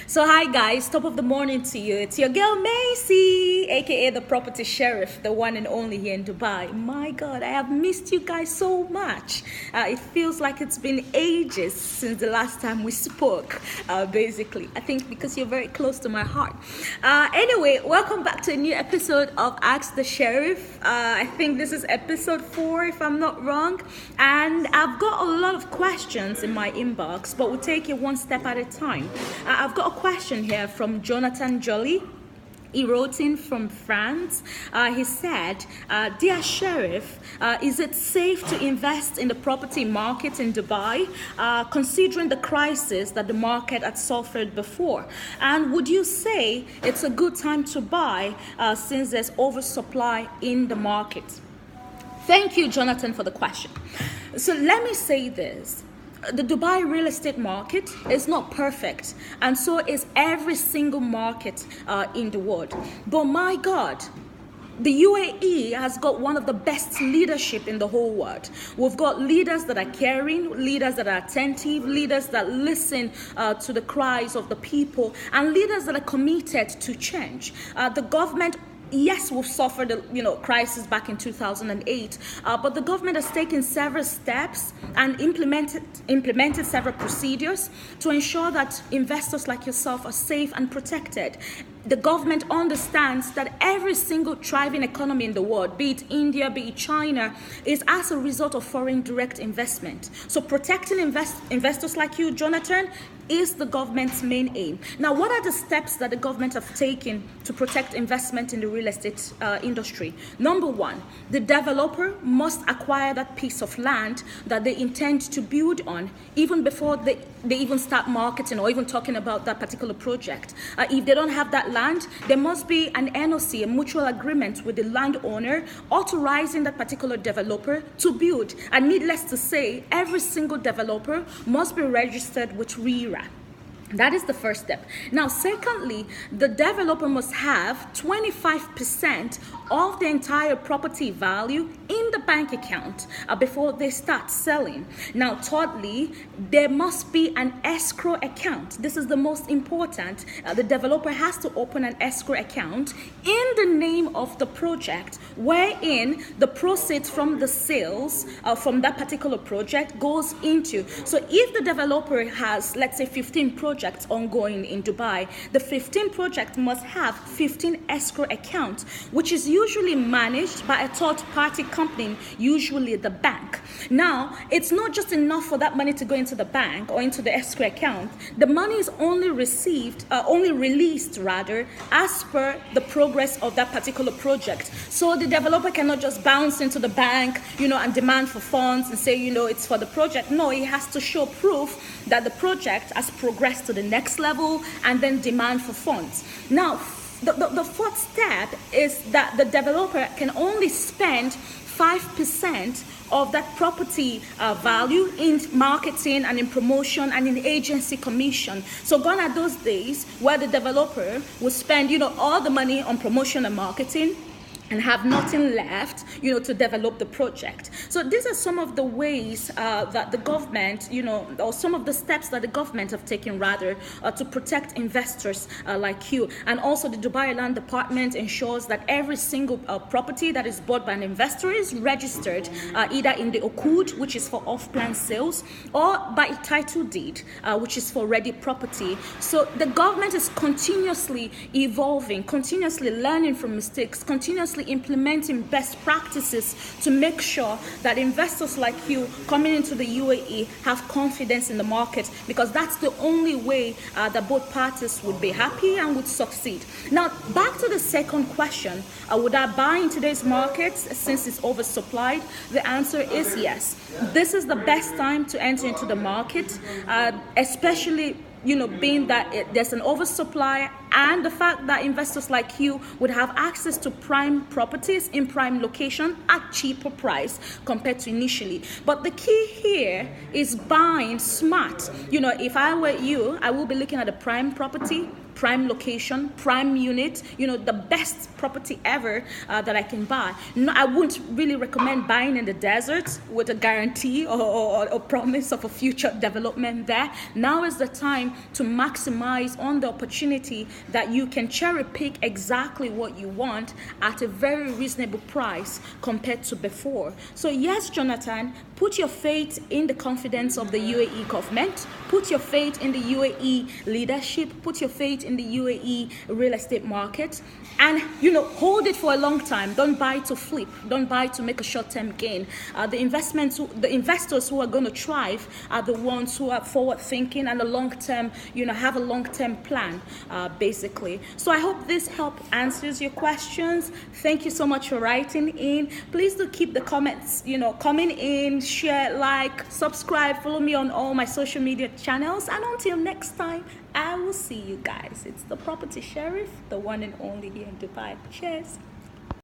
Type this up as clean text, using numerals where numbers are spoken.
So hi guys, top of the morning to you. It's your girl Macy, aka the property sheriff, the one and only here in Dubai. My God, I have missed you guys so much. It feels like it's been ages since the last time we spoke, basically. I think because you're very close to my heart. Anyway, welcome back to a new episode of Ask the Sheriff. I think this is episode 4 if I'm not wrong. And I've got a lot of questions in my inbox, but we'll take it one step at a time. I've got a question here from Jonathan Jolly. He wrote in from France. He said, Dear Sheriff, is it safe to invest in the property market in Dubai, considering the crisis that the market had suffered before? And would you say it's a good time to buy since there's oversupply in the market? Thank you, Jonathan, for the question. So let me say this. The Dubai real estate market is not perfect, and so is every single market in the world. But my God, the UAE has got one of the best leadership in the whole world. We've got leaders that are caring, leaders that are attentive, leaders that listen to the cries of the people, and leaders that are committed to change. The government, yes, we've suffered a crisis back in 2008, but the government has taken several steps and implemented several procedures to ensure that investors like yourself are safe and protected. The government understands that every single thriving economy in the world, be it India, be it China, is as a result of foreign direct investment. So protecting investors like you, Jonathan, is the government's main aim. Now, what are the steps that the government have taken to protect investment in the real estate industry? Number one, the developer must acquire that piece of land that they intend to build on even before they even start marketing or even talking about that particular project. If they don't have that land, there must be an NOC, a mutual agreement with the landowner authorizing that particular developer to build. And needless to say, every single developer must be registered with RERA. That is the first step. Now, secondly, the developer must have 25% of the entire property value in the bank account before they start selling. Now, thirdly, there must be an escrow account. This is the most important. The developer has to open an escrow account in the name of the project, wherein the proceeds from the sales from that particular project goes into. So if the developer has, let's say, 15 projects ongoing in Dubai, the 15 project must have 15 escrow accounts, which is usually managed by a third-party company, usually the bank. Now, it's not just enough for that money to go into the bank or into the escrow account. The money is only released as per the progress of that particular project. So the developer cannot just bounce into the bank, and demand for funds and say, it's for the project. No, he has to show proof that the project has progressed to the next level and then demand for funds. Now, the fourth step is that the developer can only spend 5% of that property value in marketing and in promotion and in agency commission. So gone are those days where the developer will spend, all the money on promotion and marketing and have nothing left, to develop the project. So these are some of the ways that the government, or some of the steps that the government have taken rather to protect investors like you. And also the Dubai Land Department ensures that every single property that is bought by an investor is registered either in the Okud, which is for off-plan sales, or by a title deed, which is for ready property. So the government is continuously evolving, continuously learning from mistakes, continuously implementing best practices to make sure that investors like you coming into the UAE have confidence in the market, because that's the only way that both parties would be happy and would succeed. Now, back to the second question, would I buy in today's market since it's oversupplied? The answer is yes. This is the best time to enter into the market, especially being that there's an oversupply, and the fact that investors like you would have access to prime properties in prime location at cheaper price compared to initially. But the key here is buying smart. If I were you, I will be looking at a prime property prime location, prime unit, the best property ever that I can buy. No, I wouldn't really recommend buying in the desert with a guarantee or a promise of a future development there. Now is the time to maximize on the opportunity that you can cherry pick exactly what you want at a very reasonable price compared to before. So yes, Jonathan, put your faith in the confidence of the UAE government, put your faith in the UAE leadership, put your faith in the UAE real estate market, and hold it for a long time. Don't buy to flip, don't buy to make a short-term gain. The investors who are going to thrive are the ones who are forward thinking and a long-term, have a long-term plan, basically. So I hope this help answers your questions. Thank you so much for writing in. Please do keep the comments, coming in, share, like, subscribe, follow me on all my social media channels, and until next time, I will see you guys. It's the Property Sheriff, the one and only here in Dubai. Cheers.